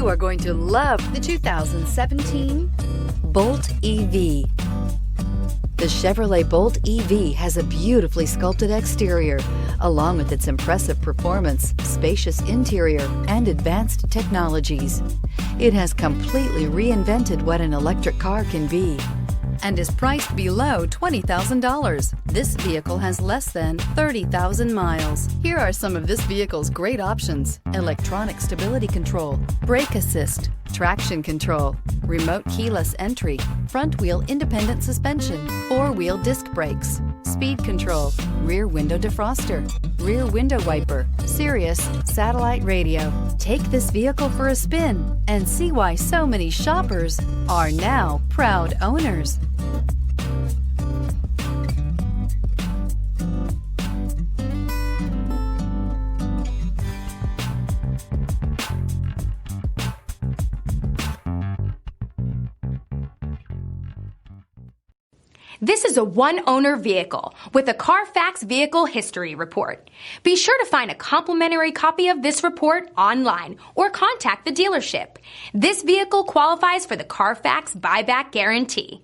You are going to love the 2017 Bolt EV. The Chevrolet Bolt EV has a beautifully sculpted exterior, along with its impressive performance, spacious interior, and advanced technologies. It has completely reinvented what an electric car can be and is priced below $20,000. This vehicle has less than 30,000 miles. Here are some of this vehicle's great options: electronic stability control, brake assist, traction control, remote keyless entry, front wheel independent suspension, four-wheel disc brakes, speed control, rear window defroster, rear window wiper, Sirius satellite radio. Take this vehicle for a spin and see why so many shoppers are now proud owners. This is a one-owner vehicle with a Carfax Vehicle History Report. Be sure to find a complimentary copy of this report online or contact the dealership. This vehicle qualifies for the Carfax Buyback Guarantee.